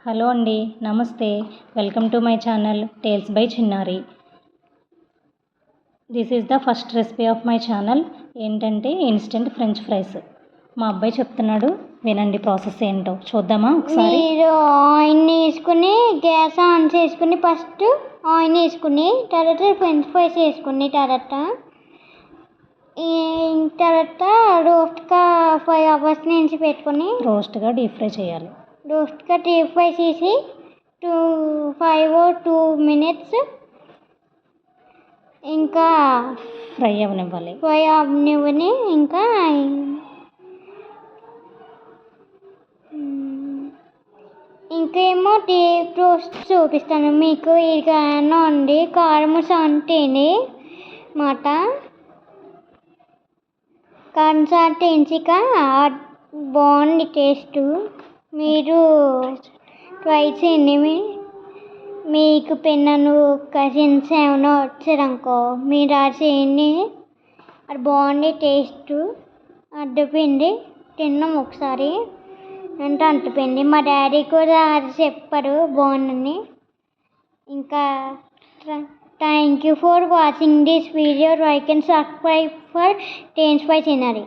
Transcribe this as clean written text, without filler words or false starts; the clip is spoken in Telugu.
హలో అండి, namaste. Welcome to my channel tales by Chinnari. This is the first recipe of my channel. ఏంటంటే ఇన్స్టెంట్ ఫ్రెంచ్ ఫ్రైస్. మా అబ్బాయి చెప్తున్నాడు, వినండి ప్రాసెస్ ఏంటో చూద్దామా ఒకసారి. మీరు ఆయిల్ వేసుకుని గ్యాస్ ఆన్ చేసుకుని ఫస్ట్ ఆయిల్ వేసుకుని తర్వాత ఫ్రెంచ్ ఫ్రైస్ వేసుకుని తర్వాత రోస్ట్గా 5 hours నుంచి పెట్టుకుని రోస్ట్గా డీప్ ఫ్రై చేయాలి. రోస్ట్గా డీప్ ఫ్రై చేసి 5 or 2 minutes ఇంకా ఫ్రై అవనివ్వాలి. ఇంకా ఇంకేమో డీప్ రోస్ట్ చూపిస్తాను మీకు. ఇక అండి కారం సాంటేని మాట కారం సాంట్ ఎంచిక బాగుంది టేస్ట్. మీరు ట్రై చేయండి. మీకు పిల్లలు కజిన్స్ ఏమైనా వచ్చారనుకో మీరు అది చేయండి, అది బాగుంది టేస్ట్. అడ్డుపిండి తిన్నాం ఒకసారి అంటే అంటుపిండి. మా డాడీ కూడా అది చెప్పారు బాగుందని. ఇంకా thank you for watching this video. Like and subscribe for tales by చిన్నారి.